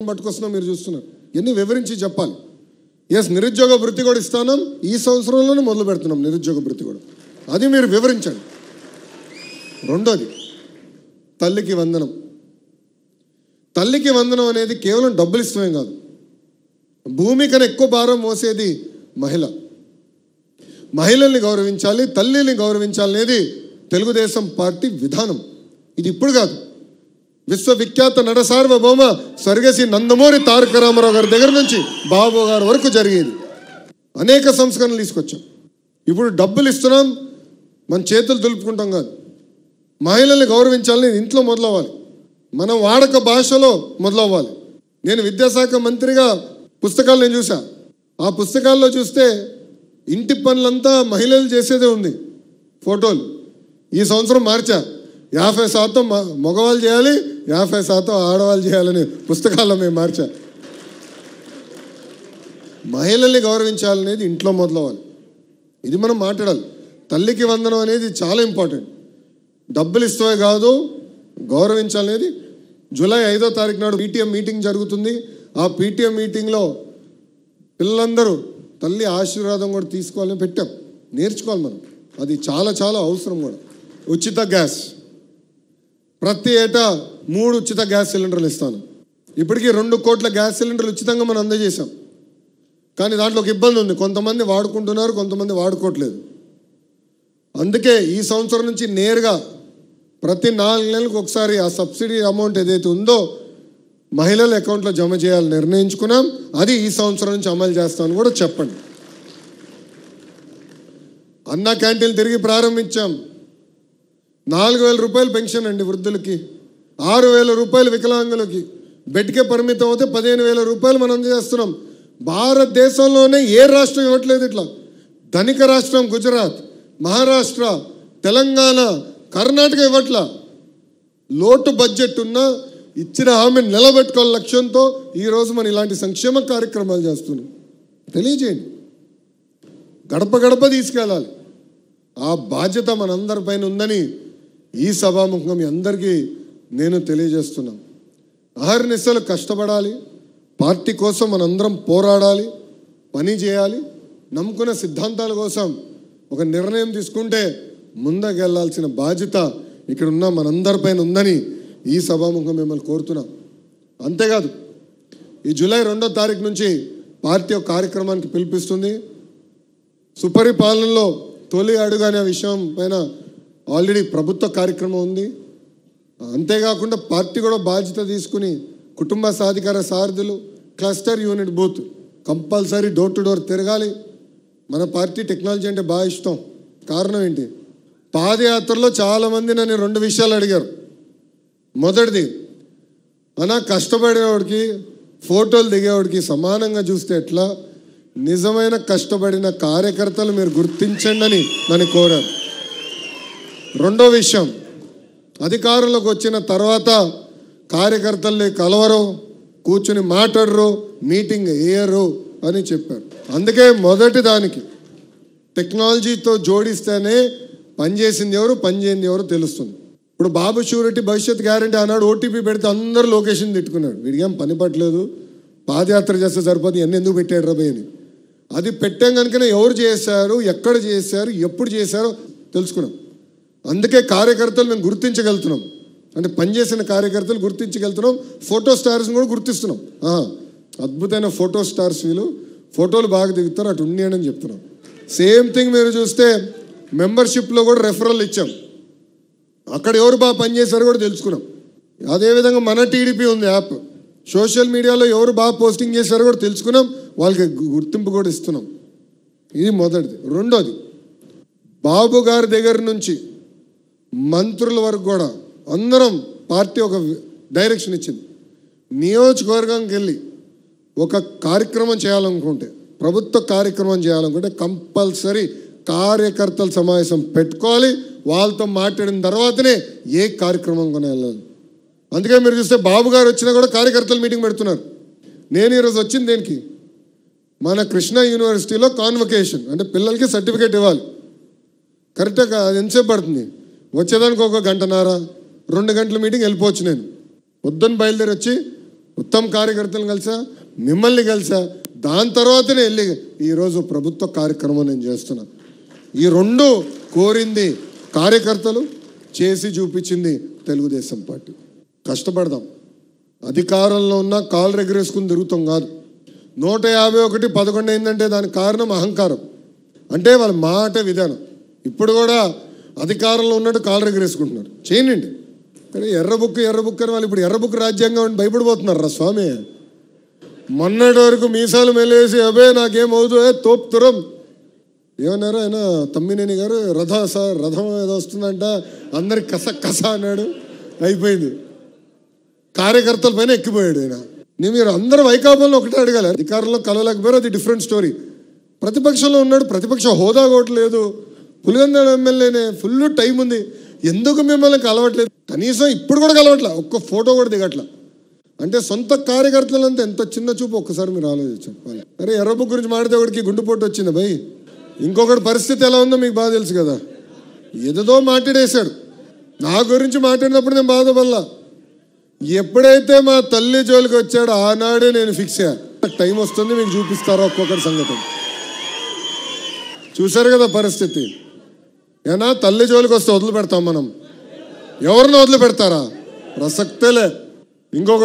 పట్టుకొస్తున్నాం మీరు చూస్తున్నారు. ఎన్ని వివరించి చెప్పాలి. ఎస్, నిరుద్యోగ వృత్తి కూడా ఇస్తాను. ఈ సంవత్సరంలోనే మొదలు పెడుతున్నాం నిరుద్యోగ వృత్తి కూడా. అది మీరు వివరించండి. రెండోది తల్లికి వందనం. తల్లికి వందనం అనేది కేవలం డబ్బులు ఇష్టమే కాదు, భూమి కన్నా ఎక్కువ భారం మోసేది మహిళ. మహిళల్ని గౌరవించాలి, తల్లిని గౌరవించాలనేది తెలుగుదేశం పార్టీ విధానం. ఇది ఇప్పుడు కాదు, విశ్వవిఖ్యాత నట సార్వభౌమ స్వర్గశ్రీ నందమూరి తారక రామారావు గారి దగ్గర నుంచి బాబు గారి వరకు జరిగేది. అనేక సంస్కరణలు తీసుకొచ్చాం. ఇప్పుడు డబ్బులు ఇస్తున్నాం, మన చేతులు దులుపుకుంటాం కాదు. మహిళల్ని గౌరవించాలని ఇంట్లో మొదలవ్వాలి, మన వాడక భాషలో మొదలవ్వాలి. నేను విద్యాశాఖ మంత్రిగా పుస్తకాలు నేను చూసా. ఆ పుస్తకాల్లో చూస్తే ఇంటి పనులంతా మహిళలు చేసేదే ఉంది. ఫోటోలు ఈ సంవత్సరం మార్చా. 50% మగవాళ్ళు చేయాలి, 50% ఆడవాళ్ళు చేయాలని పుస్తకాల్లో మేము మార్చా. మహిళల్ని గౌరవించాలనేది ఇంట్లో మొదలవ్వాలి. ఇది మనం మాట్లాడాలి. తల్లికి వందనం అనేది చాలా ఇంపార్టెంట్. డబ్బులు ఇస్తే కాదు, గౌరవించాలనేది. జూలై 5వ తారీఖు నాడు పీటీఎం మీటింగ్ జరుగుతుంది. ఆ పీటీఎం మీటింగ్లో పిల్లలందరూ తల్లి ఆశీర్వాదం కూడా తీసుకోవాలని పెట్టాం. నేర్చుకోవాలి మనం, అది చాలా చాలా అవసరం కూడా. ఉచిత గ్యాస్, ప్రతి ఏటా 3 ఉచిత గ్యాస్ సిలిండర్లు ఇస్తాను. ఇప్పటికీ 2 కోట్ల గ్యాస్ సిలిండర్లు ఉచితంగా మనం అందజేశాం. కానీ దాంట్లో ఒక ఇబ్బంది ఉంది, కొంతమంది వాడుకుంటున్నారు, కొంతమంది వాడుకోవట్లేదు. అందుకే ఈ సంవత్సరం నుంచి నేరుగా ప్రతి 4 నెలలకు ఒకసారి ఆ సబ్సిడీ అమౌంట్ ఏదైతే ఉందో మహిళల అకౌంట్లో జమ చేయాలని నిర్ణయించుకున్నాం. అది ఈ సంవత్సరం నుంచి అమలు చేస్తామని కూడా చెప్పండి. అన్నా క్యాంటీన్లు తిరిగి ప్రారంభించాం. 4,000 రూపాయలు పెన్షన్ అండి వృద్ధులకి, 6,000 రూపాయలు వికలాంగులకి, బెడ్కే పరిమితం అవుతే 15,000 రూపాయలు మనం అందజేస్తున్నాం. భారతదేశంలోనే ఏ రాష్ట్రం ఇవ్వట్లేదు ఇట్లా. ధనిక రాష్ట్రం గుజరాత్, మహారాష్ట్ర, తెలంగాణ, కర్ణాటక ఇవ్వట్లా. లోటు బడ్జెట్ ఉన్నా ఇచ్చిన హామీని నిలబెట్టుకోవాల లక్ష్యంతో ఈరోజు మనం ఇలాంటి సంక్షేమ కార్యక్రమాలు చేస్తున్నాం. తెలియజేయండి, గడప గడప తీసుకెళ్ళాలి. ఆ బాధ్యత మనందరిపైన ఉందని ఈ సభాముఖంగా మీ అందరికీ నేను తెలియజేస్తున్నాను. అహర్నిశలు కష్టపడాలి, పార్టీ కోసం మనందరం పోరాడాలి, పని చేయాలి. నమ్ముకున్న సిద్ధాంతాల కోసం ఒక నిర్ణయం తీసుకుంటే ముందుకెళ్లాల్సిన బాధ్యత ఇక్కడ ఉన్న మనందరిపైన ఉందని ఈ సభాముఖం మిమ్మల్ని కోరుతున్నాం. అంతేకాదు, ఈ జూలై 2వ తారీఖు నుంచి పార్టీ ఒక కార్యక్రమానికి పిలిపిస్తుంది. సుపరిపాలనలో తొలి అడుగు అనే విషయం పైన ఆల్రెడీ ప్రభుత్వ కార్యక్రమం ఉంది. అంతేకాకుండా పార్టీ కూడా బాధ్యత తీసుకుని కుటుంబ సాధికార సారథులు, cluster unit booth compulsory door to door తిరగాలి. మన పార్టీ టెక్నాలజీ అంటే బాగా ఇష్టం. కారణం ఏంటి? పాదయాత్రలో చాలామంది నన్ను 2 విషయాలు అడిగారు. మొదటిది, అన్నా కష్టపడేవాడికి ఫోటోలు దిగేవాడికి సమానంగా చూస్తే ఎట్లా? నిజమైన కష్టపడిన కార్యకర్తలు మీరు గుర్తించండి అని నన్ను కోరారు. రెండో విషయం, అధికారంలోకి వచ్చిన తర్వాత కార్యకర్తల్ని కలవరు, కూర్చుని మాట్లాడరు, మీటింగ్ వేయరు అని చెప్పారు. అందుకే మొదటి దానికి టెక్నాలజీతో జోడిస్తేనే పనిచేసింది ఎవరు, పనిచేయింది ఎవరు తెలుస్తుంది. ఇప్పుడు బాబు షూరిటీ భవిష్యత్ గ్యారంటీ అన్నాడు, ఓటీపీ పెడితే అందరూ లొకేషన్ తిట్టుకున్నాడు. వీడికేం పని పట్టలేదు, పాదయాత్ర చేస్తే సరిపోతుంది, ఎన్ని ఎందుకు పెట్టాడు రాబోయ్ అని. అది పెట్టాం కనుకనే ఎవరు చేశారు, ఎక్కడ చేశారు, ఎప్పుడు చేశారో తెలుసుకున్నాం. అందుకే కార్యకర్తలు మేము గుర్తించగలుగుతున్నాం, అంటే పనిచేసిన కార్యకర్తలు గుర్తించగలుగుతున్నాం. ఫోటో స్టార్స్ని కూడా గుర్తిస్తున్నాం. అద్భుతమైన ఫోటో స్టార్స్, వీళ్ళు ఫోటోలు బాగా దిగుతారు, అటు ఉండి అని చెప్తున్నాం. సేమ్ థింగ్ మీరు చూస్తే మెంబర్షిప్లో కూడా రెఫరల్ ఇచ్చాం. అక్కడ ఎవరు బాగా పనిచేశారో కూడా తెలుసుకున్నాం. అదేవిధంగా మన టీడీపీ ఉంది యాప్, సోషల్ మీడియాలో ఎవరు బాగా పోస్టింగ్ చేశారో కూడా తెలుసుకున్నాం, వాళ్ళకి గుర్తింపు కూడా ఇస్తున్నాం. ఇది మొదటిది. రెండోది, బాబు గారి దగ్గర నుంచి మంత్రుల వరకు కూడా అందరం పార్టీ ఒక డైరెక్షన్ ఇచ్చింది. నియోజకవర్గానికి వెళ్ళి ఒక కార్యక్రమం చేయాలనుకుంటే, ప్రభుత్వ కార్యక్రమం చేయాలనుకుంటే కంపల్సరీ కార్యకర్తల సమావేశం పెట్టుకోవాలి. వాళ్ళతో మాట్లాడిన తర్వాతనే ఏ కార్యక్రమం కొని వెళ్ళాలి. అందుకే మీరు చూస్తే బాబు గారు వచ్చినా కూడా కార్యకర్తలు మీటింగ్ పెడుతున్నారు. నేను ఈరోజు వచ్చింది దేనికి? మన కృష్ణా యూనివర్సిటీలో కాన్వకేషన్, అంటే పిల్లలకి సర్టిఫికేట్ ఇవ్వాలి. కరెక్ట్గా అది ఎంతసేపు పడుతుంది? వచ్చేదానికి 1 గంటన్నర 2 గంటల మీటింగ్ వెళ్ళిపోవచ్చు. నేను పొద్దున్న బయలుదేరి వచ్చి ఉత్తమ కార్యకర్తలను కలిసా, మిమ్మల్ని కలిసా, దాని తర్వాతనే వెళ్ళి ఈరోజు ప్రభుత్వ కార్యక్రమం నేను చేస్తున్నా. ఈ రెండు కోరింది కార్యకర్తలు, చేసి చూపించింది తెలుగుదేశం పార్టీ. కష్టపడదాం. అధికారంలో ఉన్న కాలు రెగరేసుకుని తిరుగుతాం కాదు. 151 11 అయిందంటే దానికి కారణం అహంకారం, అంటే వాళ్ళ మాట విధానం. ఇప్పుడు కూడా అధికారంలో ఉన్నట్టు కాలు రెగరేసుకుంటున్నారు. చేయనండి. కానీ ఎర్ర బుక్ అని వాళ్ళు ఇప్పుడు ఎర్ర బుక్ రాజ్యాంగం అని భయపడిపోతున్నారు రా స్వామి. మొన్నటి వరకు మీసాలు మెలేసి అబే నాకేమవుతూ తోపుతురం ఏమన్నారు ఆయన తమ్మినేని గారు, రథం ఏదో వస్తుందంట, అందరికి కస అన్నాడు. అయిపోయింది. కార్యకర్తల పైన ఎక్కిపోయాడు ఆయన. మీరు అందరూ వైకాపాలను ఒకటే అడగాలి. అధికారంలో కలవలేకపోయారు, అది డిఫరెంట్ స్టోరీ. ప్రతిపక్షంలో ఉన్నాడు, ప్రతిపక్ష హోదా కూడా లేదు. పులివెందుల ఎమ్మెల్యేనే, ఫుల్ టైం ఉంది. ఎందుకు మిమ్మల్ని కలవట్లేదు? కనీసం ఇప్పుడు కూడా కలవట్లే, ఒక్క ఫోటో కూడా దిగట్లా. అంటే సొంత కార్యకర్తలంతా ఎంత చిన్న చూపు ఒక్కసారి మీరు ఆలోచించాలి. అరే ఎర్రబు గురించి మాడితే ఒకటికి గుండెపోటు వచ్చింది భయ్. ఇంకొకటి పరిస్థితి ఎలా ఉందో మీకు బాగా తెలుసు కదా. ఏదో మాట్లాడేశాడు. నా గురించి మాట్లాడినప్పుడు నేను బాధపడలా. ఎప్పుడైతే మా తల్లి జోలికి వచ్చాడో ఆనాడే నేను ఫిక్స్ అయ్యా. టైం వస్తుంది, మీకు చూపిస్తారా ఒక్కొక్కటి సంగతి. చూశారు కదా పరిస్థితి. ఏనా తల్లి జోలికి వస్తే వదిలిపెడతాం మనం? ఎవరిని వదిలిపెడతారా? ప్రసక్తేలే. ఇంకొక